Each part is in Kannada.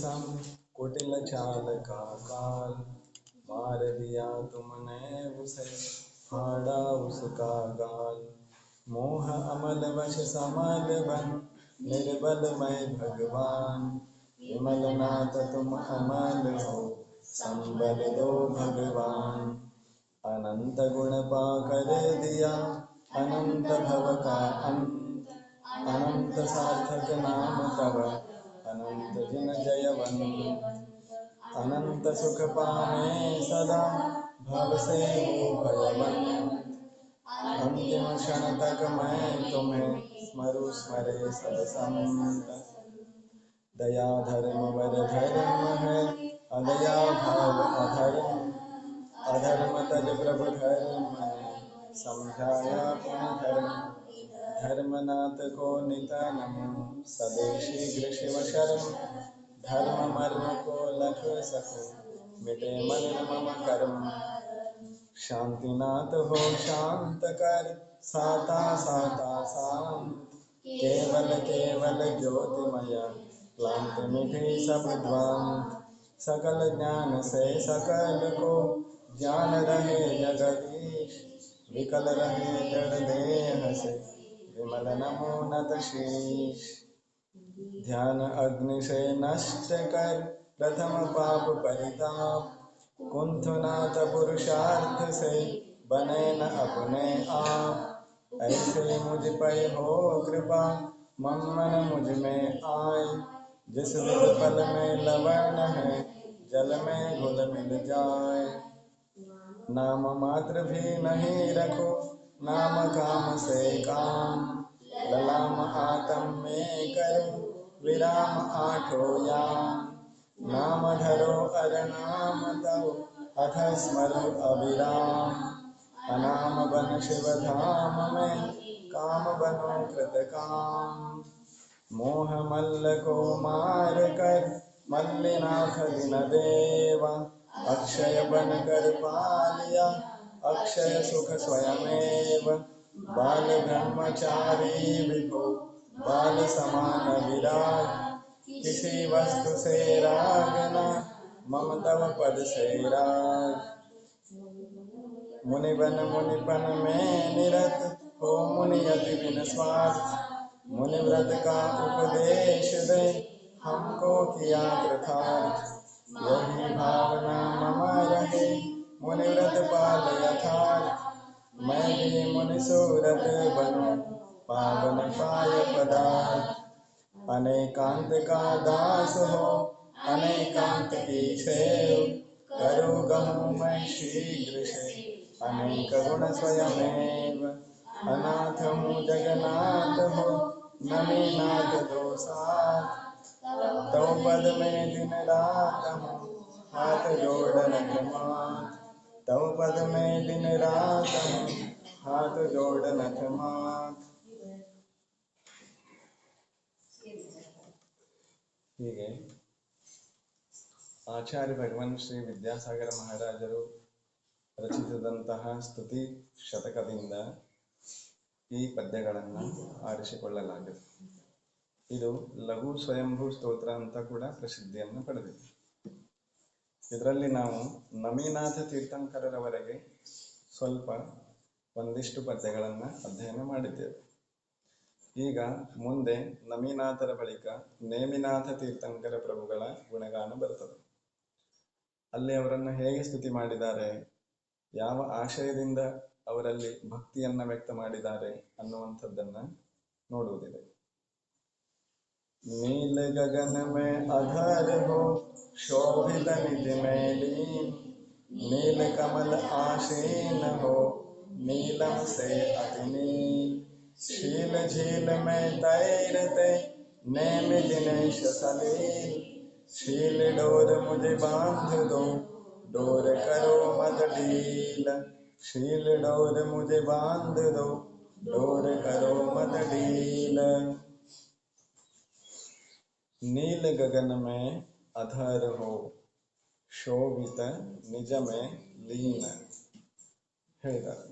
सम कुटिल चाल का काल, मार दिया तुमने उसे फाड़ा उसका गाल। मोह अमल वश समल बन निर्बल मैं भगवान, विमल नाथ तुम अमल हो संबल दो भगवान। अनंत गुण पा कर दिया अनंत भव का अंत, अनंत सार्थक नाम तब अनंत जिन जयवंत। अनंत सुख पावे सदा भव से हो भयवंत, अंतिम क्षण तक मैं तुम्हें स्मरु स्मरे सब संत। दया धर्म वर धर्म है अदया भाव अधर्म, अधर्म तज प्रभु धर्म समझाया पुण्य धर्म। धर्मनाथ को नितनम स्वदेशी गृशिव शर्म, धर्म मर्म को लख सको मिटे मन मम कर्म। शांतिनाथ हो शांत कर साता साता शांत, केवल केवल ज्योतिमय क्लांत मिटे सब द्वांत। सकल ज्ञान से सकल को ज्ञान रहे जगदीश, विकल रहे जड़ देह से विमल नमो नत शीश। ध्यान अग्नि से नष्ट कर प्रथम पाप परिताप, कुंथनाथ पुरुषार्थ से बने न अपने आप। ऐसे मुझ पे हो कृपा मम मन मुझ में आए, जिस विध फल में लवण है जल में घुल मिल जाए। नाम मात्र भी नहीं रखो नाम काम से काम, ललाम आतम में करो विराम आठो याम। नाम धरो अर नाम तव अथ स्मरो अविराम, अनाम बन शिव धाम में काम बनो कृत काम। मोह मल्ल को मार कर मल्लिनाथ दिन देवा, अक्षय बन कर पालिया अक्षय सुख स्वयमेव। बाल ब्रह्मचारी विभो बाल समान विराग, किसी वस्तु से राग न मम तव पद से राग। मुनिबन मुनिपन में निरत हो मुनि अति बिन स्वार्थ, मुनि व्रत का उपदेश दे हमको किया कृतार्थ। यही भावना मम रहे मुनि व्रत पाल यथार्थ, मैं भी मुनि सूरत बनूं पावन पाय पदार्थ। अनेकांत का दास हो अनेकांत की सेव, करो गहूँ मैं शीघ्र से अनेक गुण स्वयमेव। अनाथ हूँ जगन्नाथ हो नमीनाथ दो साथ, तो पद में दिन रात हूँ हाथ जोड़ नथमात। तो पद में दिन रात हूँ हाथ जोड़ नथमात। ಹೀಗೆ ಆಚಾರ್ಯ ಭಗವಾನ್ ಶ್ರೀ ವಿದ್ಯಾಸಾಗರ ಮಹಾರಾಜರು ರಚಿಸಿದಂತಹ ಸ್ತುತಿ ಶತಕದಿಂದ ಈ ಪದ್ಯಗಳನ್ನು ಆರಿಸಿಕೊಳ್ಳಲಾಗಿದೆ. ಇದು ಲಘು ಸ್ವಯಂಭೂ ಸ್ತೋತ್ರ ಅಂತ ಕೂಡ ಪ್ರಸಿದ್ಧಿಯನ್ನು ಪಡೆದಿದೆ. ಇದರಲ್ಲಿ ನಾವು ನಮೀನಾಥ ತೀರ್ಥಂಕರರವರೆಗೆ ಸ್ವಲ್ಪ ಒಂದಿಷ್ಟು ಪದ್ಯಗಳನ್ನು ಅಧ್ಯಯನ ಮಾಡಿದ್ದೇವೆ. ಈಗ ಮುಂದೆ ನಮೀನಾಥರ ಬಳಿಕ ನೇಮಿನಾಥ ತೀರ್ಥಂಕರ ಪ್ರಭುಗಳ ಗುಣಗಾನ ಬರ್ತದೆ. ಅಲ್ಲಿ ಅವರನ್ನು ಹೇಗೆ ಸ್ತುತಿ ಮಾಡಿದ್ದಾರೆ, ಯಾವ ಆಶಯದಿಂದ ಅವರಲ್ಲಿ ಭಕ್ತಿಯನ್ನ ವ್ಯಕ್ತ ಮಾಡಿದ್ದಾರೆ ಅನ್ನುವಂಥದ್ದನ್ನ ನೋಡುವುದಿದೆ. नील गगन में अधर हो शोभित निज में लीन, नील कमल आसीन हो नीलम से अति नील। शील झील में तैरते नेम दिनेश सलील, शील डोर मुझे बांध दो डोर करो मत ढील। शील डोर मुझे बांध दो डोर करो मत ढील। नील गगन में अधर हो ಶೋಭಿತ ನಿಜಮೆ ಲೀನ ಹೇಳಿದ್ದಾರೆ.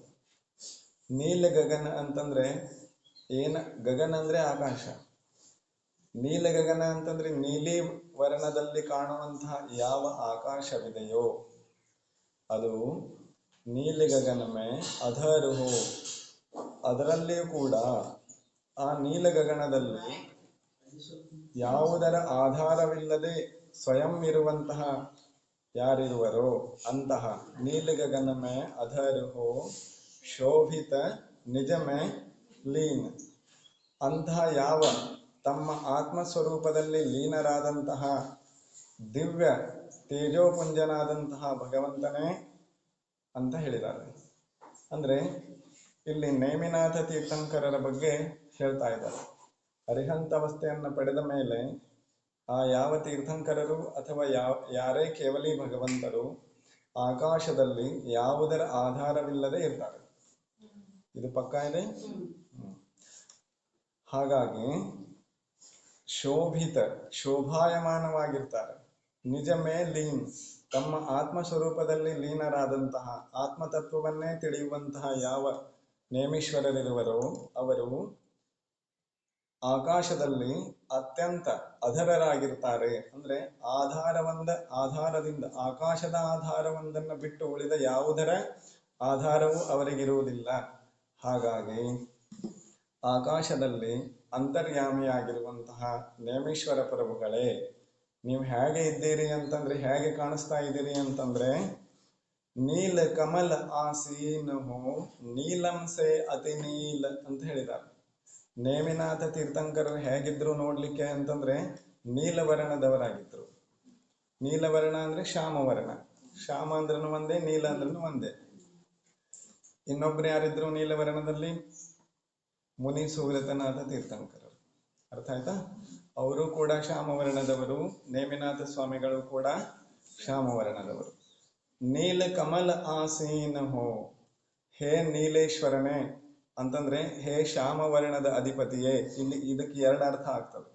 ನೀಲ ಗಗನ ಅಂತಂದ್ರೆ ಏನ, ಗಗನ ಅಂದ್ರೆ ಆಕಾಶ, ನೀಲ ಗಗನ ಅಂತಂದ್ರೆ ನೀಲಿ ವರ್ಣದಲ್ಲಿ ಕಾಣುವಂತಹ ಯಾವ ಆಕಾಶವಿದೆಯೋ ಅದು ನೀಲಿ ಗಗನಮೇ ಅಧರುಹೋ. ಅದರಲ್ಲಿಯೂ ಕೂಡ ಆ ನೀಲ ಗಗನದಲ್ಲಿ ಯಾವುದರ ಆಧಾರವಿಲ್ಲದೆ ಸ್ವಯಂ ಇರುವಂತಹ ಯಾರಿರುವರೋ ಅಂತಹ ನೀಲ ಗಗನಮೇ ಅಧರುಹೋ ಶೋಭಿತ ನಿಜಮೇ ಲೀನ್. ಅಂತಹ ಯಾವ ತಮ್ಮ ಆತ್ಮಸ್ವರೂಪದಲ್ಲಿ ಲೀನರಾದಂತಹ ದಿವ್ಯ ತೇಜೋಪುಂಜನಾದಂತಹ ಭಗವಂತನೇ ಅಂತ ಹೇಳಿದ್ದಾರೆ. ಅಂದ್ರೆ ಇಲ್ಲಿ ನೇಮಿನಾಥ ತೀರ್ಥಂಕರರ ಬಗ್ಗೆ ಹೇಳ್ತಾ ಇದ್ದಾರೆ. ಅರಿಹಂತ ಅವಸ್ಥೆಯನ್ನು ಪಡೆದ ಮೇಲೆ ಆ ಯಾವ ತೀರ್ಥಂಕರರು ಅಥವಾ ಯಾರೇ ಕೇವಲಿ ಭಗವಂತರು ಆಕಾಶದಲ್ಲಿ ಯಾವುದರ ಆಧಾರವಿಲ್ಲದೆ ಇರ್ತಾರೆ. ಇದು ಪಕ್ಕ ಇದೆ. ಹಾಗಾಗಿ ಶೋಭಾಯಮಾನವಾಗಿರ್ತಾರೆ. ನಿಜಮೇ ಲೀನ್, ತಮ್ಮ ಆತ್ಮಸ್ವರೂಪದಲ್ಲಿ ಲೀನರಾದಂತಹ ಆತ್ಮತತ್ವವನ್ನೇ ತಿಳಿಯುವಂತಹ ಯಾವ ನೇಮೀಶ್ವರರಿರುವರೋ ಅವರು ಆಕಾಶದಲ್ಲಿ ಅತ್ಯಂತ ಅಧರರಾಗಿರ್ತಾರೆ. ಅಂದ್ರೆ ಆಧಾರದಿಂದ ಆಕಾಶದ ಆಧಾರವೊಂದನ್ನು ಬಿಟ್ಟು ಉಳಿದ ಯಾವುದರ ಆಧಾರವೂ ಅವರಿಗಿರುವುದಿಲ್ಲ. ಹಾಗಾಗಿ ಆಕಾಶದಲ್ಲಿ ಅಂತರ್ಯಾಮಿಯಾಗಿರುವಂತಹ ನೇಮೀಶ್ವರ ಪ್ರಭುಗಳೇ, ನೀವು ಹೇಗೆ ಇದ್ದೀರಿ ಅಂತಂದ್ರೆ, ಹೇಗೆ ಕಾಣಿಸ್ತಾ ಇದ್ದೀರಿ ಅಂತಂದ್ರೆ, ನೀಲ ಕಮಲ ಆಸೀನ್ ಹೋ ನೀಲಂ ಸೆ ಅತಿ ನೀಲ ಅಂತ ಹೇಳಿದ್ದಾರೆ. ನೇಮಿನಾಥ ತೀರ್ಥಂಕರರು ಹೇಗಿದ್ರು ನೋಡ್ಲಿಕ್ಕೆ ಅಂತಂದ್ರೆ ನೀಲವರ್ಣದವರಾಗಿದ್ರು. ನೀಲವರ್ಣ ಅಂದ್ರೆ ಶ್ಯಾಮವರ್ಣ, ಶ್ಯಾಮ ಅಂದ್ರೂ ಒಂದೇ, ನೀಲ ಅಂದ್ರೂ ಒಂದೇ. ಇನ್ನೊಬ್ರು ಯಾರಿದ್ರು ನೀಲವರ್ಣದಲ್ಲಿ? ಮುನಿ ಸುವ್ರತನಾಥ ತೀರ್ಥಂಕರರು. ಅರ್ಥ ಆಯ್ತಾ? ಅವರು ಕೂಡ ಶ್ಯಾಮವರ್ಣದವರು, ನೇಮಿನಾಥ ಸ್ವಾಮಿಗಳು ಕೂಡ ಶ್ಯಾಮವರ್ಣದವರು. ನೀಲ ಕಮಲ ಆಸೀನ ಹೋ, ಹೇ ನೀಲೇಶ್ವರನೇ ಅಂತಂದ್ರೆ ಹೇ ಶ್ಯಾಮವರ್ಣದ ಅಧಿಪತಿಯೇ. ಇಲ್ಲಿ ಇದಕ್ಕೆ ಎರಡು ಅರ್ಥ ಆಗ್ತದೆ.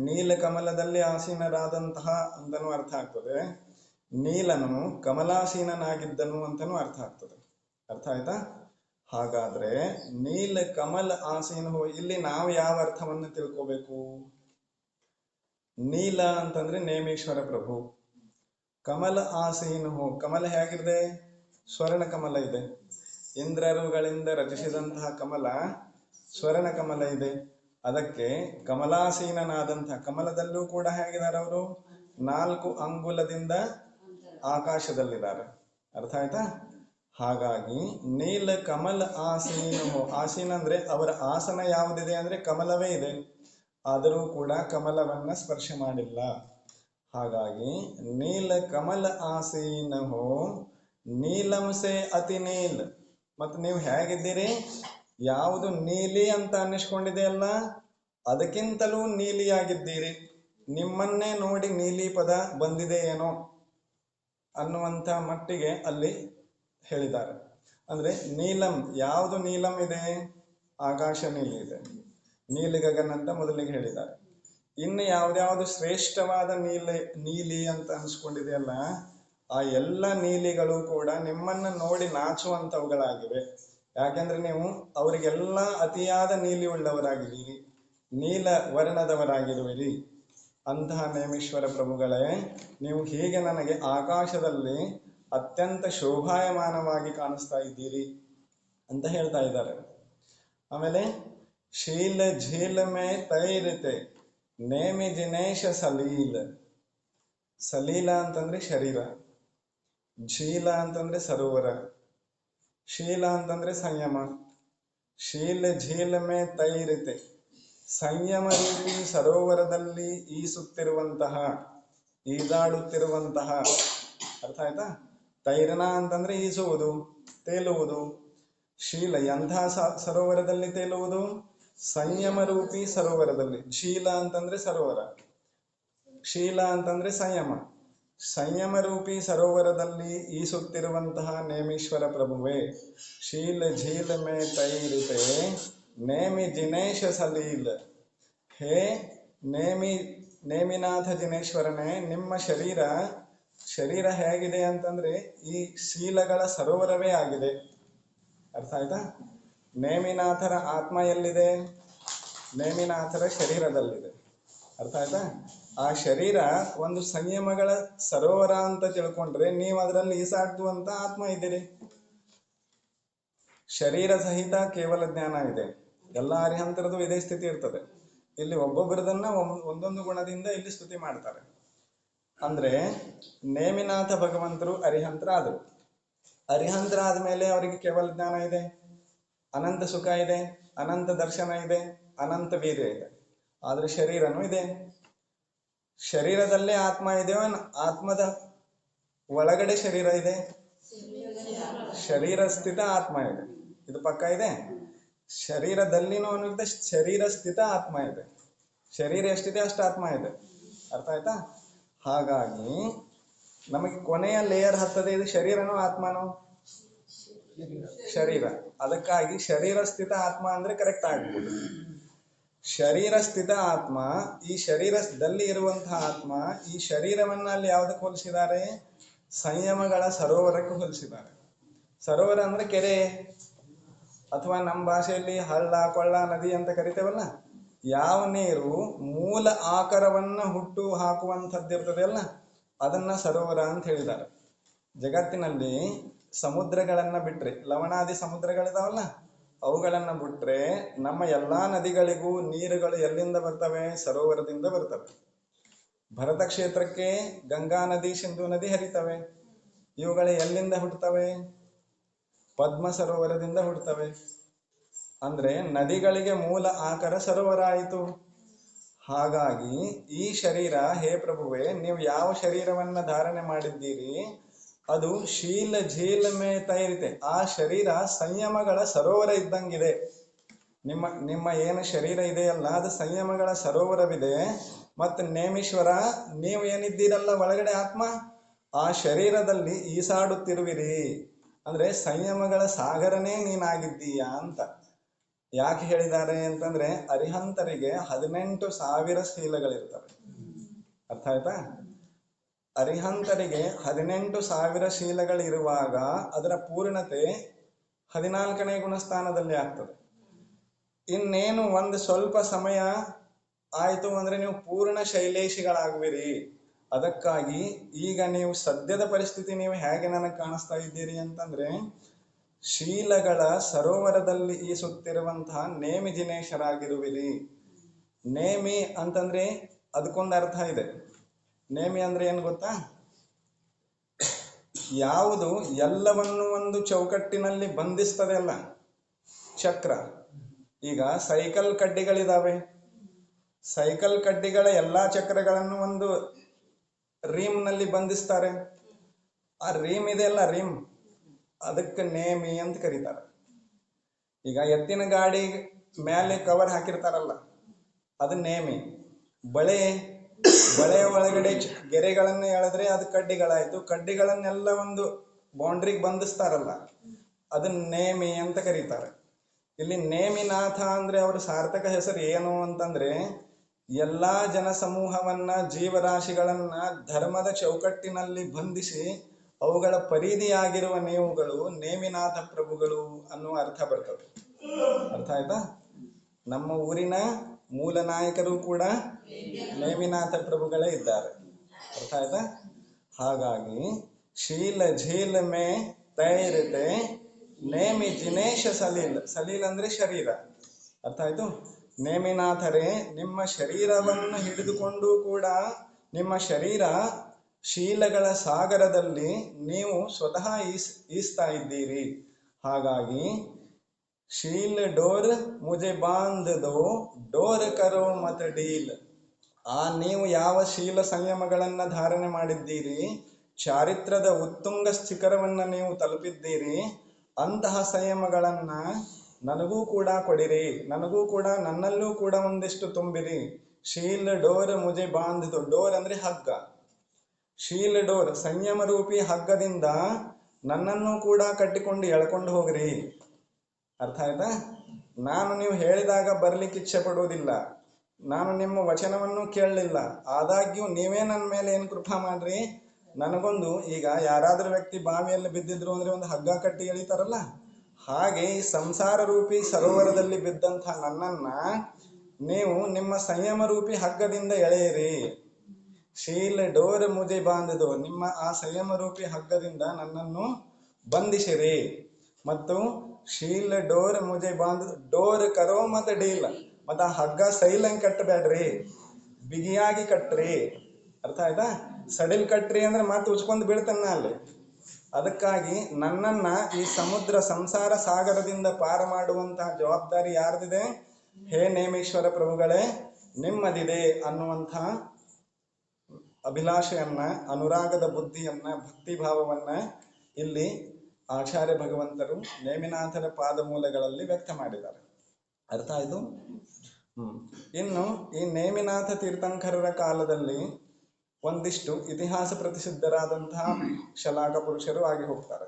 ನೀಲ ಕಮಲದಲ್ಲಿ ಆಸೀನರಾದಂತಹ ಅಂತನೂ ಅರ್ಥ ಆಗ್ತದೆ, ನೀಲನು ಕಮಲಾಸೀನನಾಗಿದ್ದನು ಅಂತನೂ ಅರ್ಥ ಆಗ್ತದೆ. ಅರ್ಥ ಆಯ್ತಾ? ಹಾಗಾದ್ರೆ ನೀಲ ಕಮಲ ಆಸೀನ ಹೋ, ಇಲ್ಲಿ ನಾವು ಯಾವ ಅರ್ಥವನ್ನು ತಿಳ್ಕೋಬೇಕು? ನೀಲ ಅಂತಂದ್ರೆ ನೇಮೀಶ್ವರ ಪ್ರಭು. ಕಮಲ ಆಸೀನ ಹೋ, ಕಮಲ ಹೇಗಿದೆ? ಸ್ವರ್ಣ ಕಮಲ ಇದೆ. ಇಂದ್ರರುಗಳಿಂದ ರಚಿಸಿದಂತಹ ಕಮಲ ಸ್ವರ್ಣ ಕಮಲ ಇದೆ. ಅದಕ್ಕೆ ಕಮಲಾಸೀನನಾದಂತಹ, ಕಮಲದಲ್ಲೂ ಕೂಡ ಹೇಗಿದ್ದಾರೆ ಅವರು? 4 ಅಂಗುಲದಿಂದ ಆಕಾಶದಲ್ಲಿದ್ದಾರೆ. ಅರ್ಥ ಆಯ್ತಾ? ಹಾಗಾಗಿ ನೀಲ ಕಮಲ ಆಸೀನ ಹೋ, ಆಸೀನ ಅಂದ್ರೆ ಅವರ ಆಸನ ಯಾವುದಿದೆ ಅಂದ್ರೆ ಕಮಲವೇ ಇದೆ, ಆದರೂ ಕೂಡ ಕಮಲವನ್ನ ಸ್ಪರ್ಶ ಮಾಡಿಲ್ಲ. ಹಾಗಾಗಿ ನೀಲ ಕಮಲ ಆಸೀನ ಹೋ ನೀಲಂ ಸೆ ಅತಿ ನೀಲ್. ಮತ್ತು ನೀವು ಹೇಗಿದ್ದೀರಿ? ಯಾವುದು ನೀಲಿ ಅಂತ ಅನ್ನಿಸ್ಕೊಂಡಿದೆಯಲ್ಲ ಅದಕ್ಕಿಂತಲೂ ನೀಲಿಯಾಗಿದ್ದೀರಿ. ನಿಮ್ಮನ್ನೇ ನೋಡಿ ನೀಲಿ ಪದ ಬಂದಿದೆ ಏನೋ ಅನ್ನುವಂಥ ಮಟ್ಟಿಗೆ ಅಲ್ಲಿ ಹೇಳಿದ್ದಾರೆ. ಅಂದ್ರೆ ನೀಲಂ, ಯಾವುದು ನೀಲಂ ಇದೆ? ಆಕಾಶ ನೀಲಿ ಇದೆ, ನೀಲಿ ಗಗನ ಅಂತ ಮೊದಲಿಗೆ ಹೇಳಿದ್ದಾರೆ. ಇನ್ನು ಯಾವ್ದ್ಯಾವ್ದು ಶ್ರೇಷ್ಠವಾದ ನೀಲಿ ಅಂತ ಅನ್ಸ್ಕೊಂಡಿದೆಯಲ್ಲ, ಆ ಎಲ್ಲ ನೀಲಿಗಳು ಕೂಡ ನಿಮ್ಮನ್ನ ನೋಡಿ ನಾಚುವಂಥವುಗಳಾಗಿವೆ. ಯಾಕೆಂದ್ರೆ ನೀವು ಅವರಿಗೆಲ್ಲ ಅತಿಯಾದ ನೀಲಿ ಉಳ್ಳವರಾಗಿದ್ದೀರಿ, ನೀಲ ವರ್ಣದವರಾಗಿರುವಿರಿ. ಅಂತಹ ನೇಮೀಶ್ವರ ಪ್ರಭುಗಳೇ, ನೀವು ಹೀಗೆ ನನಗೆ ಆಕಾಶದಲ್ಲಿ ಅತ್ಯಂತ ಶೋಭಾಯಮಾನವಾಗಿ ಕಾಣಿಸ್ತಾ ಇದ್ದೀರಿ ಅಂತ ಹೇಳ್ತಾ ಇದ್ದಾರೆ. ಆಮೇಲೆ ಶೀಲ ಝೀಲ ಮೇ ತೈರತೆ ನೇಮಿ ಜಿನೇಶ ಸಲೀಲ. ಸಲೀಲ ಅಂತಂದ್ರೆ ಶರೀರ, ಝೀಲ ಅಂತಂದ್ರೆ ಸರೋವರ, ಶೀಲ ಅಂತಂದ್ರೆ ಸಂಯಮ. ಶೀಲ ಝೀಲ ಮೇ ತೈರತೆ, ಸಂಯಮ ರೂಪಿ ಸರೋವರದಲ್ಲಿ ಈಸುತ್ತಿರುವಂತಹ, ಈಜಾಡುತ್ತಿರುವಂತಹ. ಅರ್ಥ ಆಯ್ತಾ? ತೈರನ ಅಂತಂದ್ರೆ ಈಸುವುದು, ತೇಲುವುದು. ಶೀಲ ಎಂತಹ ಸರೋವರದಲ್ಲಿ ತೇಲುವುದು? ಸಂಯಮ ರೂಪಿ ಸರೋವರದಲ್ಲಿ. ಶೀಲ ಅಂತಂದ್ರೆ ಸರೋವರ, ಶೀಲ ಅಂತಂದ್ರೆ ಸಂಯಮ. ಸಂಯಮ ರೂಪಿ ಸರೋವರದಲ್ಲಿ ಈಸುತ್ತಿರುವಂತಹ ನೇಮೀಶ್ವರ ಪ್ರಭುವೇ, ಶೀಲ ಝೀಲ ಮೇ ತೈರಿತೆ ನೇಮಿ ಜಿನೇಶ ಸಲೀಲ. ಹೇ ನೇಮಿನಾಥ ಜಿನೇಶ್ವರನೇ, ನಿಮ್ಮ ಶರೀರ ಹೇಗಿದೆ ಅಂತಂದ್ರೆ ಈ ಶೀಲಗಳ ಸರೋವರವೇ ಆಗಿದೆ. ಅರ್ಥ ಆಯ್ತಾ? ನೇಮಿನಾಥರ ಆತ್ಮ ಎಲ್ಲಿದೆ? ನೇಮಿನಾಥರ ಶರೀರದಲ್ಲಿದೆ. ಅರ್ಥ ಆಯ್ತಾ? ಆ ಶರೀರ ಒಂದು ಸಂಯಮಗಳ ಸರೋವರ ಅಂತ ತಿಳ್ಕೊಂಡ್ರೆ ನೀವು ಅದರಲ್ಲಿ ಈಸಾಡುವಂತ ಆತ್ಮ ಇದ್ದೀರಿ. ಶರೀರ ಸಹಿತ ಕೇವಲ ಜ್ಞಾನ ಇದೆ. ಎಲ್ಲ ಅರಿಹಂತರದ್ದು ಇದೇ ಸ್ಥಿತಿ ಇರ್ತದೆ. ಇಲ್ಲಿ ಒಬ್ಬೊಬ್ಬರದನ್ನ ಒಂದೊಂದು ಗುಣದಿಂದ ಇಲ್ಲಿ ಸ್ತುತಿ ಮಾಡ್ತಾರೆ. ಅಂದ್ರೆ ನೇಮಿನಾಥ ಭಗವಂತರು ಅರಿಹಂತರ ಆದರು. ಅರಿಹಂತರ ಆದ್ಮೇಲೆ ಅವರಿಗೆ ಕೇವಲ ಜ್ಞಾನ ಇದೆ, ಅನಂತ ಸುಖ ಇದೆ, ಅನಂತ ದರ್ಶನ ಇದೆ, ಅನಂತ ವೀರ್ಯ ಇದೆ. ಆದ್ರೆ ಶರೀರನೂ ಇದೆ. ಶರೀರದಲ್ಲೇ ಆತ್ಮ ಇದೆಯೋ, ಆತ್ಮದ ಒಳಗಡೆ ಶರೀರ ಇದೆ? ಶರೀರ ಸ್ಥಿತ ಆತ್ಮ ಇದೆ, ಇದು ಪಕ್ಕ ಇದೆ. ಶರೀರದಲ್ಲಿನೂ ಅನ್ನೋದು ಶರೀರ ಸ್ಥಿತ ಆತ್ಮ ಇದೆ. ಶರೀರ ಎಷ್ಟಿದೆ ಅಷ್ಟು ಆತ್ಮ ಇದೆ. ಅರ್ಥ ಆಯ್ತಾ? ಹಾಗಾಗಿ ನಮಗೆ ಕೊನೆಯ ಲೇಯರ್ ಹತ್ತದೆ ಇದು ಶರೀರನೋ ಆತ್ಮನೋ? ಶರೀರ. ಅದಕ್ಕಾಗಿ ಶರೀರ ಸ್ಥಿತ ಆತ್ಮ ಅಂದ್ರೆ ಕರೆಕ್ಟ್ ಆಗ್ಬೋದು. ಶರೀರ ಸ್ಥಿತ ಆತ್ಮ, ಈ ಶರೀರದಲ್ಲಿ ಇರುವಂತಹ ಆತ್ಮ ಈ ಶರೀರವನ್ನ ಅಲ್ಲಿ ಯಾವುದಕ್ಕೆ ಹೋಲಿಸಿದ್ದಾರೆ? ಸಂಯಮಗಳ ಸರೋವರಕ್ಕೆ ಹೋಲಿಸಿದ್ದಾರೆ. ಸರೋವರ ಅಂದ್ರೆ ಕೆರೆ, ಅಥವಾ ನಮ್ಮ ಭಾಷೆಯಲ್ಲಿ ಹಳ್ಳ, ಕೊಳ್ಳ, ನದಿ ಅಂತ ಕರಿತೇವಲ್ಲ. ಯಾವ ನೀರು ಮೂಲ ಆಕಾರವನ್ನ ಹುಟ್ಟು ಹಾಕುವಂಥದ್ದಿರ್ತದೆಯಲ್ಲ, ಅದನ್ನ ಸರೋವರ ಅಂತ ಹೇಳಿದ್ದಾರೆ. ಜಗತ್ತಿನಲ್ಲಿ ಸಮುದ್ರಗಳನ್ನ ಬಿಟ್ರೆ, ಲವಣಾದಿ ಸಮುದ್ರಗಳಿದಾವಲ್ಲ, ಅವುಗಳನ್ನ ಬಿಟ್ರೆ ನಮ್ಮ ಎಲ್ಲಾ ನದಿಗಳಿಗೂ ನೀರುಗಳು ಎಲ್ಲಿಂದ ಬರ್ತವೆ? ಸರೋವರದಿಂದ ಬರ್ತವೆ. ಭರತ ಕ್ಷೇತ್ರಕ್ಕೆ ಗಂಗಾ ನದಿ, ಸಿಂಧು ನದಿ ಹರಿತವೆ. ಇವುಗಳು ಎಲ್ಲಿಂದ ಹುಟ್ಟುತ್ತವೆ? ಪದ್ಮ ಸರೋವರದಿಂದ ಹುಟ್ಟುತ್ತವೆ. ಅಂದ್ರೆ ನದಿಗಳಿಗೆ ಮೂಲ ಆಕಾರ ಸರೋವರ ಆಯಿತು. ಹಾಗಾಗಿ ಈ ಶರೀರ, ಹೇ ಪ್ರಭುವೆ, ನೀವು ಯಾವ ಶರೀರವನ್ನ ಧಾರಣೆ ಮಾಡಿದ್ದೀರಿ ಅದು ಶೀಲ ಝೀಲ ಮೇ ತೈರಿತೆ, ಆ ಶರೀರ ಸಂಯಮಗಳ ಸರೋವರ ಇದ್ದಂಗಿದೆ. ನಿಮ್ಮ ಏನು ಶರೀರ ಇದೆಯಲ್ಲ ಅದು ಸಂಯಮಗಳ ಸರೋವರವಿದೆ. ಮತ್ತು ನೇಮೀಶ್ವರ, ನೀವು ಏನಿದ್ದೀರಲ್ಲ ಒಳಗಡೆ ಆತ್ಮ, ಆ ಶರೀರದಲ್ಲಿ ಈಸಾಡುತ್ತಿರುವಿರಿ. ಅಂದ್ರೆ ಸಂಯಮಗಳ ಸಾಗರನೇ ನೀನಾಗಿದ್ದೀಯಾ ಅಂತ. ಯಾಕೆ ಹೇಳಿದ್ದಾರೆ ಅಂತಂದ್ರೆ ಅರಿಹಂತರಿಗೆ 18,000 ಶೀಲಗಳಿರ್ತವೆ. ಅರ್ಥ ಆಯ್ತಾ? ಅರಿಹಂತರಿಗೆ 18,000 ಶೀಲಗಳಿರುವಾಗ ಅದರ ಪೂರ್ಣತೆ 14ನೇ ಗುಣಸ್ಥಾನದಲ್ಲಿ ಆಗ್ತದೆ. ಇನ್ನೇನು ಒಂದು ಸ್ವಲ್ಪ ಸಮಯ ಆಯಿತು ಅಂದ್ರೆ ನೀವು ಪೂರ್ಣ ಶೈಲೇಶಿಗಳಾಗುವಿರಿ. ಅದಕ್ಕಾಗಿ ಈಗ ನೀವು ಸದ್ಯದ ಪರಿಸ್ಥಿತಿ ನೀವು ಹೇಗೆ ನನಗೆ ಕಾಣಿಸ್ತಾ ಇದ್ದೀರಿ ಅಂತಂದ್ರೆ ಶೀಲಗಳ ಸರೋವರದಲ್ಲಿ ಈಸುತ್ತಿರುವಂತಹ ನೇಮಿ ಜಿನೇಶರಾಗಿರುವಿರಿ. ನೇಮಿ ಅಂತಂದ್ರೆ ಅದಕ್ಕೊಂದು ಅರ್ಥ ಇದೆ. ನೇಮಿ ಅಂದ್ರೆ ಏನು ಗೊತ್ತಾ? ಯಾವುದು ಎಲ್ಲವನ್ನು ಒಂದು ಚೌಕಟ್ಟಿನಲ್ಲಿ ಬಂಧಿಸ್ತದೆ ಅಲ್ಲ, ಚಕ್ರ. ಈಗ ಸೈಕಲ್ ಕಡ್ಡಿಗಳಿದಾವೆ. ಸೈಕಲ್ ಕಡ್ಡಿಗಳ ಎಲ್ಲಾ ಚಕ್ರಗಳನ್ನು ಒಂದು ರೀಮ್ ನಲ್ಲಿ ಬಂಧಿಸ್ತಾರೆ. ಆ ರೀಮ್ ಇದೆಯಲ್ಲ, ರೀಮ್, ಅದಕ್ಕೆ ನೇಮಿ ಅಂತ ಕರೀತಾರೆ. ಈಗ ಎತ್ತಿನ ಗಾಡಿ ಮೇಲೆ ಕವರ್ ಹಾಕಿರ್ತಾರಲ್ಲ, ಅದು ನೇಮಿ. ಬಳೆಯ ಒಳಗಡೆ ಗೆರೆಗಳನ್ನು ಎಳೆದ್ರೆ ಅದು ಕಡ್ಡಿಗಳಾಯ್ತು. ಕಡ್ಡಿಗಳನ್ನೆಲ್ಲ ಒಂದು ಬೌಂಡ್ರಿಗೆ ಬಂಧಿಸ್ತಾರಲ್ಲ, ಅದನ್ನ ನೇಮಿ ಅಂತ ಕರೀತಾರೆ. ಇಲ್ಲಿ ನೇಮಿನಾಥ ಅಂದ್ರೆ ಅವರ ಸಾರ್ಥಕ ಹೆಸರು ಏನು ಅಂತಂದ್ರೆ ಎಲ್ಲಾ ಜನಸಮೂಹವನ್ನ, ಜೀವರಾಶಿಗಳನ್ನ ಧರ್ಮದ ಚೌಕಟ್ಟಿನಲ್ಲಿ ಬಂಧಿಸಿ ಅವುಗಳ ಪರಿಧಿಯಾಗಿರುವ ನೀವುಗಳು ನೇಮಿನಾಥ ಪ್ರಭುಗಳು ಅನ್ನುವ ಅರ್ಥ ಬರ್ತದೆ. ಅರ್ಥ ಆಯ್ತಾ? ನಮ್ಮ ಊರಿನ ಮೂಲ ನಾಯಕರು ಕೂಡ ನೇಮಿನಾಥ ಪ್ರಭುಗಳೇ ಇದ್ದಾರೆ. ಅರ್ಥ ಆಯ್ತಾ? ಹಾಗಾಗಿ ಶೀಲ ಝೀಲ ಮೇ ತೈರತೆ ನೇಮಿ ಜಿನೇಶ ಸಲೀಲ್. ಸಲೀಲ್ ಅಂದ್ರೆ ಶರೀರ. ಅರ್ಥ ಆಯ್ತು? ನೇಮಿನಾಥರೇ, ನಿಮ್ಮ ಶರೀರವನ್ನು ಹಿಡಿದುಕೊಂಡು ಕೂಡ ನಿಮ್ಮ ಶರೀರ ಶೀಲಗಳ ಸಾಗರದಲ್ಲಿ ನೀವು ಸ್ವತಃ ಈಸ್ತಾ ಇದ್ದೀರಿ. ಹಾಗಾಗಿ ಶೀಲ್ ಡೋರ್ ಮುಜೆ ಬಾಂಧ ದೋ, ಡೋರ್ ಕರೋ ಮತ ಡೀಲ್. ಆ ನೀವು ಯಾವ ಶೀಲ ಸಂಯಮಗಳನ್ನ ಧಾರಣೆ ಮಾಡಿದ್ದೀರಿ, ಚಾರಿತ್ರದ ಉತ್ತುಂಗ ಶಿಖರವನ್ನ ನೀವು ತಲುಪಿದ್ದೀರಿ, ಅಂತಹ ಸಂಯಮಗಳನ್ನ ನನಗೂ ಕೂಡ ಕೊಡಿರಿ, ನನಗೂ ಕೂಡ, ನನ್ನಲ್ಲೂ ಕೂಡ ಒಂದಿಷ್ಟು ತುಂಬಿರಿ. ಶೀಲ್ ಡೋರ್ ಮುಜೆ ಬಾಂಧ ದೋ. ಡೋರ್ ಅಂದ್ರೆ ಹಗ್ಗ. ಶೀಲ್ ಡೋರ್ ಸಂಯಮ ರೂಪಿ ಹಗ್ಗದಿಂದ ನನ್ನನ್ನು ಕೂಡ ಕಟ್ಟಿಕೊಂಡು ಎಳ್ಕೊಂಡು ಹೋಗ್ರಿ. ಅರ್ಥ ಆಯ್ತಾ? ನಾನು ನೀವು ಹೇಳಿದಾಗ ಬರ್ಲಿಕ್ಕೆ ಇಚ್ಛೆ ಪಡುವುದಿಲ್ಲ, ನಾನು ನಿಮ್ಮ ವಚನವನ್ನು ಕೇಳಲಿಲ್ಲ, ಆದಾಗ್ಯೂ ನೀವೇ ನನ್ನ ಮೇಲೆ ಏನು ಕೃಪಾ ಮಾಡ್ರಿ. ನನಗೊಂದು, ಈಗ ಯಾರಾದ್ರೂ ವ್ಯಕ್ತಿ ಬಾವಿಯಲ್ಲಿ ಬಿದ್ದಿದ್ರು ಅಂದ್ರೆ ಒಂದು ಹಗ್ಗ ಕಟ್ಟಿ ಎಳಿತಾರಲ್ಲ, ಹಾಗೆ ಈ ಸಂಸಾರ ರೂಪಿ ಸರೋವರದಲ್ಲಿ ಬಿದ್ದಂಥ ನನ್ನನ್ನ ನೀವು ನಿಮ್ಮ ಸಂಯಮ ರೂಪಿ ಹಗ್ಗದಿಂದ ಎಳೆಯಿರಿ. ಶೀಲ್ ಡೋರ್ ಮುಜೆ ಬಾಂಧದು, ನಿಮ್ಮ ಆ ಸಂಯಮ ರೂಪಿ ಹಗ್ಗದಿಂದ ನನ್ನನ್ನು ಬಂಧಿಸಿರಿ. ಮತ್ತು ಶೀಲ್ ಡೋರ್ ಮುಜೆ ಬಾಂಧ, ಡೋರ್ ಕರೋ ಮತ್ತೆ ಡೀಲ್, ಮತ್ತ ಆ ಹಗ್ಗ ಸೈಲಂಗ್ ಕಟ್ಟಬೇಡ್ರಿ, ಬಿಗಿಯಾಗಿ ಕಟ್ರಿ. ಅರ್ಥ ಆಯ್ತಾ? ಸಡಿಲ್ ಕಟ್ರಿ ಅಂದ್ರೆ ಮತ್ತೆ ಉಚ್ಕೊಂಡ್ ಬೀಳ್ತಾನ ಅಲ್ಲಿ. ಅದಕ್ಕಾಗಿ ನನ್ನನ್ನ ಈ ಸಮುದ್ರ ಸಂಸಾರ ಸಾಗರದಿಂದ ಪಾರ ಮಾಡುವಂತಹ ಜವಾಬ್ದಾರಿ ಯಾರ್ದಿದೆ? ಹೇ ನೇಮೇಶ್ವರ ಪ್ರಭುಗಳೇ, ನಿಮ್ಮದಿದೆ ಅನ್ನುವಂಥ ಅಭಿಲಾಷೆಯನ್ನ, ಅನುರಾಗದ ಬುದ್ಧಿಯನ್ನ, ಭಕ್ತಿ ಭಾವವನ್ನ ಇಲ್ಲಿ ಆಚಾರ್ಯ ಭಗವಂತರು ನೇಮಿನಾಥರ ಪಾದ ಮೂಲಗಳಲ್ಲಿ ವ್ಯಕ್ತ ಮಾಡಿದ್ದಾರೆ. ಅರ್ಥ ಆಯ್ತು? ಇನ್ನು ಈ ನೇಮಿನಾಥ ತೀರ್ಥಂಕರರ ಕಾಲದಲ್ಲಿ ಒಂದಿಷ್ಟು ಇತಿಹಾಸ ಪ್ರತಿಸಿದ್ಧರಾದಂತಹ ಶಲಾಕ ಪುರುಷರು ಆಗಿ ಹೋಗ್ತಾರೆ.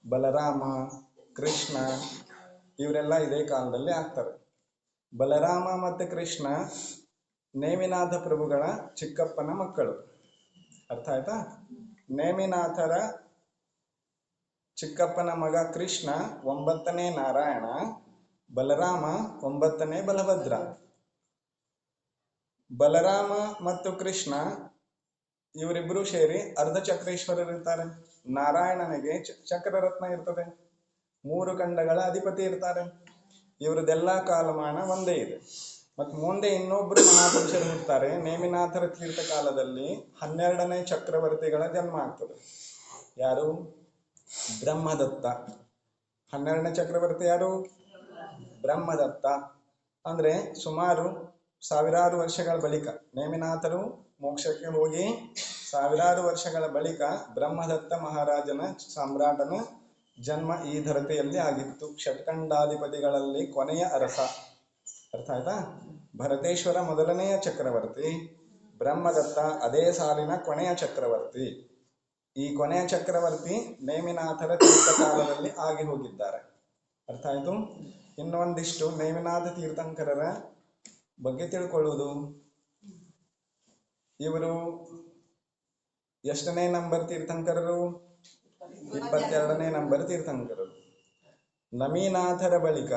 ಬಲರಾಮ, ಕೃಷ್ಣ ಇವರೆಲ್ಲ ಇದೇ ಕಾಲದಲ್ಲಿ ಆಗ್ತಾರೆ. ಬಲರಾಮ ಮತ್ತು ಕೃಷ್ಣ ನೇಮಿನಾಥ ಪ್ರಭುಗಳ ಚಿಕ್ಕಪ್ಪನ ಮಕ್ಕಳು. ಅರ್ಥ ಆಯ್ತಾ? ನೇಮಿನಾಥರ ಚಿಕ್ಕಪ್ಪನ ಮಗ ಕೃಷ್ಣ 9ನೇ ನಾರಾಯಣ, ಬಲರಾಮ 9ನೇ ಬಲಭದ್ರ. ಬಲರಾಮ ಮತ್ತು ಕೃಷ್ಣ ಇವರಿಬ್ಬರು ಸೇರಿ ಅರ್ಧಚಕ್ರೇಶ್ವರರಿರ್ತಾರೆ. ನಾರಾಯಣನಿಗೆ ಚಕ್ರರತ್ನ ಇರ್ತದೆ, 3 ಖಂಡಗಳ ಅಧಿಪತಿ ಇರ್ತಾರೆ. ಇವರದೆಲ್ಲ ಕಾಲಮಾನ ಒಂದೇ ಇದೆ. ಮತ್ತು ಮುಂದೆ ಇನ್ನೊಬ್ರು ಮಹಾಪುರುಷರು ಇರ್ತಾರೆ. ನೇಮಿನಾಥರ ತೀರ್ಥ ಕಾಲದಲ್ಲಿ 12ನೇ ಚಕ್ರವರ್ತಿಗಳ ಜನ್ಮ ಆಗ್ತದೆ. ಯಾರು? ಬ್ರಹ್ಮದತ್ತ. 12ನೇ ಚಕ್ರವರ್ತಿ ಯಾರು? ಬ್ರಹ್ಮದತ್ತ. ಅಂದ್ರೆ ಸುಮಾರು 1000 ವರ್ಷಗಳ ಬಳಿಕ, ನೇಮಿನಾಥರು ಮೋಕ್ಷಕ್ಕೆ ಹೋಗಿ 1000 ವರ್ಷಗಳ ಬಳಿಕ ಬ್ರಹ್ಮದತ್ತ ಮಹಾರಾಜನ, ಸಾಮ್ರಾಟನ ಜನ್ಮ ಈ ಧರತಿಯಲ್ಲಿ ಆಗಿತ್ತು. ಷಟ್ಕಂಡಾಧಿಪತಿಗಳಲ್ಲಿ ಕೊನೆಯ ಅರಸ. ಅರ್ಥ ಆಯ್ತಾ? ಭರತೇಶ್ವರ ಮೊದಲನೆಯ ಚಕ್ರವರ್ತಿ, ಬ್ರಹ್ಮದತ್ತ ಅದೇ ಸಾಲಿನ ಕೊನೆಯ ಚಕ್ರವರ್ತಿ. ಈ ಕೊನೆಯ ಚಕ್ರವರ್ತಿ ನೇಮಿನಾಥರ ತೀರ್ಥ ಕಾಲದಲ್ಲಿ ಆಗಿ ಹೋಗಿದ್ದಾರೆ. ಅರ್ಥ ಆಯ್ತು? ಇನ್ನೊಂದಿಷ್ಟು ನೇಮಿನಾಥ ತೀರ್ಥಂಕರರ ಬಗ್ಗೆ ತಿಳ್ಕೊಳ್ಳುವುದು. ಇವರು ಎಷ್ಟನೇ ನಂಬರ್ ತೀರ್ಥಂಕರರು? 22ನೇ ನಂಬರ್ ತೀರ್ಥಂಕರರು. ನಮಿನಾಥರ ಬಳಿಕ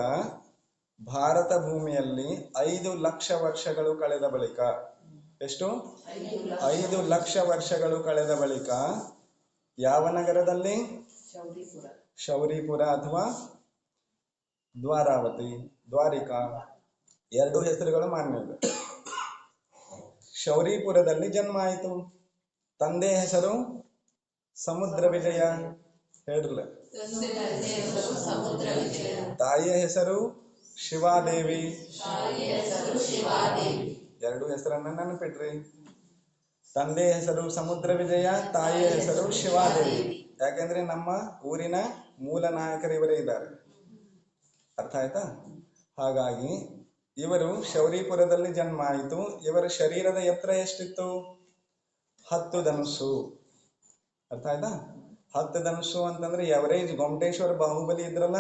ಭಾರತ ಭೂಮಿಯಲ್ಲಿ 5 ಲಕ್ಷ ವರ್ಷಗಳು ಕಳೆದ ಬಳಿಕ, ಎಷ್ಟು? 5 ಲಕ್ಷ ವರ್ಷಗಳು ಕಳೆದ ಬಳಿಕ ಯಾವ ನಗರದಲ್ಲಿ? ಶೌರಿಪುರ ಅಥವಾ ದ್ವಾರಾವತಿ, ದ್ವಾರಿಕಾ, 2 ಹೆಸರುಗಳು ಮಾನ್ಯ ಇದೆ. ಶೌರಿಪುರದಲ್ಲಿ ಜನ್ಮ ಆಯಿತು. ತಂದೆ ಹೆಸರು ಸಮುದ್ರ ವಿಜಯ, ಹೇಳ್ರಲ್ಲ. ತಾಯಿಯ ಹೆಸರು ಶಿವಾದೇವಿ. 2 ಹೆಸರನ್ನ ನೆನಪಿಟ್ರಿ. ತಂದೆಯ ಹೆಸರು ಸಮುದ್ರ ವಿಜಯ, ತಾಯಿಯ ಹೆಸರು ಶಿವಾದೇವಿ. ಯಾಕೆಂದ್ರೆ ನಮ್ಮ ಊರಿನ ಮೂಲ ನಾಯಕರು ಇವರೇ ಇದ್ದಾರೆ. ಅರ್ಥ ಆಯ್ತಾ? ಹಾಗಾಗಿ ಇವರು ಶೌರಿಪುರದಲ್ಲಿ ಜನ್ಮ ಆಯಿತು. ಇವರ ಶರೀರದ ಎತ್ತರ ಎಷ್ಟಿತ್ತು? 10 ಧನುಸ್ಸು. ಅರ್ಥ ಆಯ್ತಾ? 10 ಧನುಸ್ಸು ಅಂತಂದ್ರೆ ಎವರೇಜ್ ಗೊಮ್ಮಟೇಶ್ವರ ಬಾಹುಬಲಿ ಇದ್ರಲ್ಲ,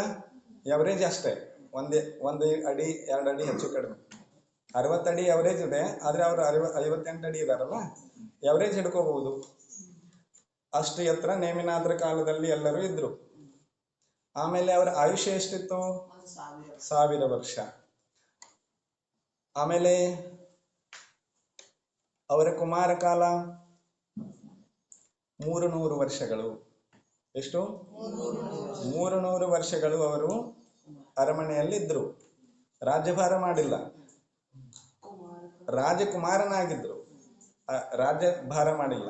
ಎವರೇಜ್ ಅಷ್ಟೇ. 1 ಅಡಿ 2 ಅಡಿ ಹೆಚ್ಚು ಕಡಿಮೆ. 60 ಅಡಿ ಎವರೇಜ್ ಇದೆ. ಆದ್ರೆ ಅವರು 58 ಅಡಿ ಇದಾರಲ್ಲ, ಎವರೇಜ್ ಹಿಡ್ಕೋಬಹುದು. ಅಷ್ಟು ಎತ್ತರ ನೇಮಿನಾಥರ ಕಾಲದಲ್ಲಿ ಎಲ್ಲರೂ ಇದ್ರು. ಆಮೇಲೆ ಅವರ ಆಯುಷ್ಯ ಎಷ್ಟಿತ್ತು? 1000 ವರ್ಷ. ಆಮೇಲೆ ಅವರ ಕುಮಾರ ಕಾಲ 300 ವರ್ಷಗಳು. ಎಷ್ಟು? 300 ವರ್ಷಗಳು ಅವರು ಅರಮನೆಯಲ್ಲಿದ್ದರು. ರಾಜ್ಯಭಾರ ಮಾಡಿಲ್ಲ, ರಾಜಕುಮಾರನಾಗಿದ್ರು, ರಾಜ್ಯಭಾರ ಮಾಡಿಲ್ಲ.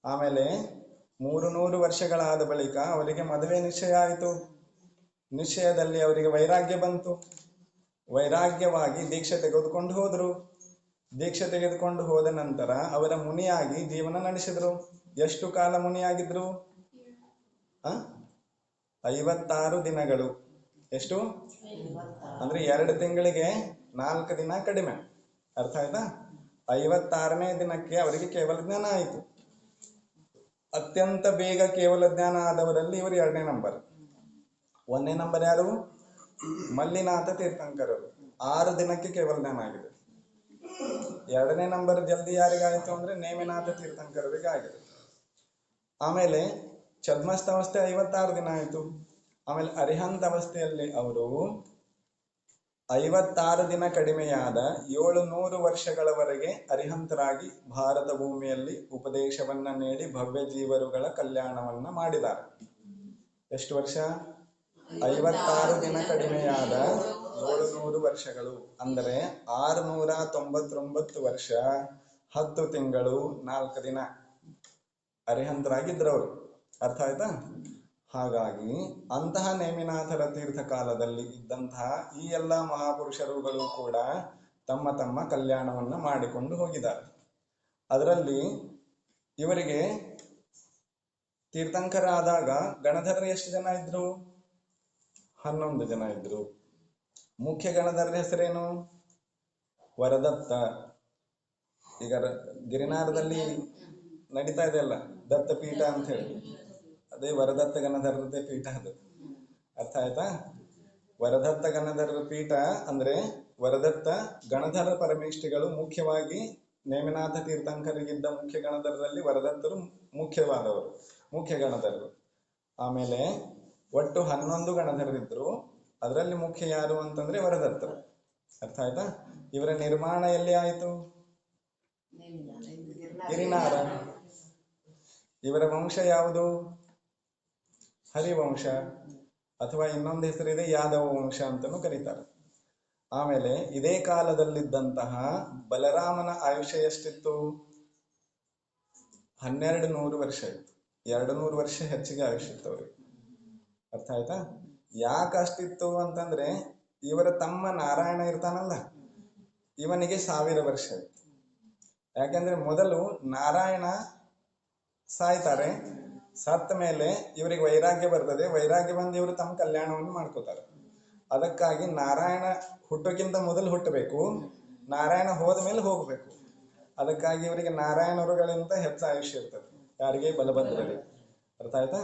ಆಮೇಲೆ 300 ವರ್ಷಗಳಾದ ಬಳಿಕ ಅವರಿಗೆ ಮದುವೆ ನಿಶ್ಚಯ ಆಯಿತು. ನಿಶ್ಚಯದಲ್ಲಿ ಅವರಿಗೆ ವೈರಾಗ್ಯ ಬಂತು. ವೈರಾಗ್ಯವಾಗಿ ದೀಕ್ಷೆ ತೆಗೆದುಕೊಂಡು ಹೋದರು. ದೀಕ್ಷೆ ತೆಗೆದುಕೊಂಡು ಹೋದ ನಂತರ ಅವರ ಮುನಿಯಾಗಿ ಜೀವನ ನಡೆಸಿದ್ರು. ಎಷ್ಟು ಕಾಲ ಮುನಿಯಾಗಿದ್ರು? 56 ದಿನಗಳು. ಎಷ್ಟು? ಅಂದ್ರೆ 2 ತಿಂಗಳಿಗೆ 4 ದಿನ ಕಡಿಮೆ. ಅರ್ಥ ಆಯ್ತಾ? 56ನೇ ದಿನಕ್ಕೆ ಅವರಿಗೆ ಕೇವಲ ಜ್ಞಾನ ಆಯಿತು. ಅತ್ಯಂತ ಬೇಗ ಕೇವಲ ಜ್ಞಾನ ಆದವರಲ್ಲಿ ಇವರು 2ನೇ ನಂಬರ್. 1ನೇ ನಂಬರ್ ಯಾರು? ಮಲ್ಲಿನಾಥ ತೀರ್ಥಂಕರರು. 6 ದಿನಕ್ಕೆ ಕೇವಲ ಜ್ಞಾನ ಆಗಿದೆ. 2ನೇ ನಂಬರ್ ಜಲ್ದಿ ಯಾರಿಗಾಯಿತು ಅಂದ್ರೆ ನೇಮಿನಾಥ ತೀರ್ಥಂಕರರಿಗೆ ಆಗಿದೆ. ಆಮೇಲೆ ಛದ್ಮಸ್ಥ ಅವಸ್ಥೆ 56 ದಿನ ಆಯಿತು. ಆಮೇಲೆ ಅರಿಹಂತ ಅವಸ್ಥೆಯಲ್ಲಿ ಅವರು 56 ದಿನ ಕಡಿಮೆಯಾದ 700 ವರ್ಷಗಳವರೆಗೆ ಅರಿಹಂತರಾಗಿ ಭಾರತ ಭೂಮಿಯಲ್ಲಿ ಉಪದೇಶವನ್ನ ನೀಡಿ ಭವ್ಯ ಜೀವರುಗಳ ಕಲ್ಯಾಣವನ್ನ ಮಾಡಿದ್ದಾರೆ. ಎಷ್ಟು ವರ್ಷ? 56 ದಿನ ಕಡಿಮೆಯಾದ 700 ವರ್ಷಗಳು, ಅಂದರೆ 699 ವರ್ಷ 10 ತಿಂಗಳು 4 ದಿನ ಅರಿಹಂತರಾಗಿದ್ರವರು. ಅರ್ಥ ಆಯ್ತಾ? ಹಾಗಾಗಿ ಅಂತಹ ನೇಮಿನಾಥರ ತೀರ್ಥ ಕಾಲದಲ್ಲಿ ಇದ್ದಂತಹ ಈ ಎಲ್ಲ ಮಹಾಪುರುಷರುಗಳು ಕೂಡ ತಮ್ಮ ತಮ್ಮ ಕಲ್ಯಾಣವನ್ನ ಮಾಡಿಕೊಂಡು ಹೋಗಿದ್ದಾರೆ. ಅದರಲ್ಲಿ ಇವರಿಗೆ ತೀರ್ಥಂಕರಾದಾಗ ಗಣಧರರು ಎಷ್ಟು ಜನ ಇದ್ರು? 11 ಜನ ಇದ್ರು. ಮುಖ್ಯ ಗಣಧರರ ಹೆಸರೇನು? ವರದತ್ತ. ಈಗ ಗಿರಿನಾರದಲ್ಲಿ ನಡೀತಾ ಇದೆಯಲ್ಲ ದತ್ತಪೀಠ ಅಂತ ಹೇಳಿ, ಅದೇ ವರದತ್ತ ಗಣಧರರದೇ ಪೀಠ ಅದು. ಅರ್ಥ ಆಯ್ತಾ? ವರದತ್ತ ಗಣಧರರ ಪೀಠ ಅಂದ್ರೆ ವರದತ್ತ ಗಣಧರ ಪರಮೇಷ್ಠಿಗಳು ಮುಖ್ಯವಾಗಿ ನೇಮಿನಾಥ ತೀರ್ಥಂಕರಿಗಿದ್ದ ಮುಖ್ಯ ಗಣಧರರಲ್ಲಿ ವರದತ್ತರು ಮುಖ್ಯವಾದವರು, ಮುಖ್ಯ ಗಣಧರರು. ಆಮೇಲೆ ಒಟ್ಟು 11 ಗಣಧರರಿದ್ರು. ಅದರಲ್ಲಿ ಮುಖ್ಯ ಯಾರು ಅಂತಂದ್ರೆ ವರದತ್ತರು. ಅರ್ಥ ಆಯ್ತಾ? ಇವರ ನಿರ್ಮಾಣ ಎಲ್ಲಿ ಆಯಿತು? ಗಿರಿನಾರ. ಇವರ ವಂಶ ಯಾವುದು? ಹರಿವಂಶ, ಅಥವಾ ಇನ್ನೊಂದು ಹೆಸರಿದೆ ಯಾದವ ವಂಶ ಅಂತಲೂ ಕರೀತಾರೆ. ಆಮೇಲೆ ಇದೇ ಕಾಲದಲ್ಲಿದ್ದಂತಹ ಬಲರಾಮನ ಆಯುಷ್ಯ ಎಷ್ಟಿತ್ತು? 1200 ವರ್ಷ ಇತ್ತು. 200 ವರ್ಷ ಹೆಚ್ಚಿಗೆ ಆಯುಷ್ಯ ಇತ್ತು ಅವರಿಗೆ. ಅರ್ಥ ಆಯ್ತಾ? ಯಾಕೆ ಅಷ್ಟಿತ್ತು ಅಂತಂದ್ರೆ ಇವರ ತಮ್ಮ ನಾರಾಯಣ ಇರ್ತಾನಲ್ಲ, ಇವನಿಗೆ 1000 ವರ್ಷ ಇತ್ತು. ಯಾಕೆಂದ್ರೆ ಮೊದಲು ನಾರಾಯಣ ಸಾಯ್ತಾರೆ, ಸತ್ತ ಮೇಲೆ ಇವರಿಗೆ ವೈರಾಗ್ಯ ಬರ್ತದೆ. ವೈರಾಗ್ಯ ಬಂದು ಇವರು ತಮ್ಮ ಕಲ್ಯಾಣವನ್ನು ಮಾಡ್ಕೋತಾರೆ. ಅದಕ್ಕಾಗಿ ನಾರಾಯಣ ಹುಟ್ಟೋಕ್ಕಿಂತ ಮೊದಲು ಹುಟ್ಟಬೇಕು, ನಾರಾಯಣ ಹೋದ ಮೇಲೆ ಹೋಗ್ಬೇಕು. ಅದಕ್ಕಾಗಿ ಇವರಿಗೆ ನಾರಾಯಣರುಗಳಿಂದ ಹೆಚ್ಚು ಆಯುಷ್ಯ ಇರ್ತದೆ. ಯಾರಿಗೆ? ಬಲಭದ್ರರಿಗೆ. ಅರ್ಥ ಆಯ್ತಾ?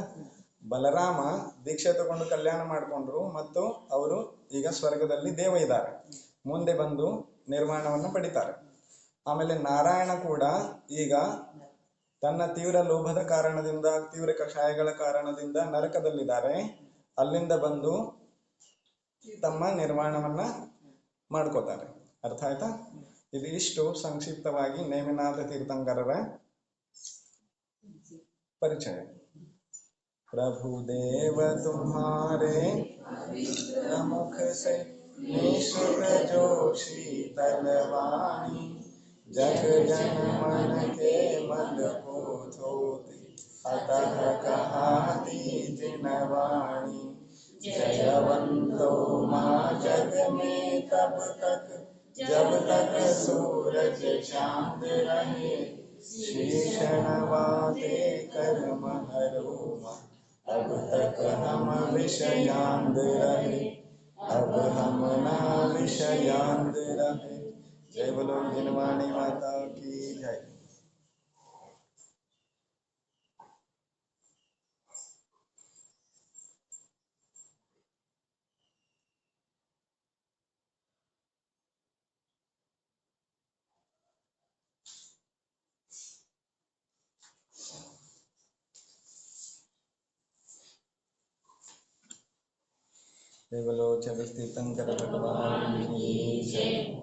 ಬಲರಾಮ ದೀಕ್ಷೆ ತಗೊಂಡು ಕಲ್ಯಾಣ ಮಾಡಿಕೊಂಡ್ರು ಮತ್ತು ಅವರು ಈಗ ಸ್ವರ್ಗದಲ್ಲಿ ದೇವ ಇದ್ದಾರೆ, ಮುಂದೆ ಬಂದು ನಿರ್ಮಾಣವನ್ನು ಪಡಿತಾರೆ. ಆಮೇಲೆ ನಾರಾಯಣ ಕೂಡ ಈಗ ತನ್ನ ತೀವ್ರ ಲೋಭದ ಕಾರಣದಿಂದ, ತೀವ್ರ ಕಷಾಯಗಳ ಕಾರಣದಿಂದ ನರಕದಲ್ಲಿದ್ದಾರೆ. ಅಲ್ಲಿಂದ ಬಂದು ತಮ್ಮ ನಿರ್ಮಾಣವನ್ನ ಮಾಡ್ಕೋತಾರೆ. ಅರ್ಥ ಆಯ್ತಾ? ಇದು ಇಷ್ಟು ಸಂಕ್ಷಿಪ್ತವಾಗಿ ನೇಮಿನಾಥ ತೀರ್ಥಂಕರರ ಪರಿಚಯ. प्रभु देव तुम्हारे मुख से निश्चित जो शीतल वाणी, जग जन मन के मद को धोती, अतः कहाती जिनवाणी। जयवंतो माँ जग में तब तक जब तक सूरज चांद रहे, शीशणवाते कर्म हरोमा, अब तक हम विषयांद रहे, अब हम ना विषयांद रहे। जय बोलो जिनवाणी माता की जय। जय बोलो 24 तीर्थंकर भगवान की जय।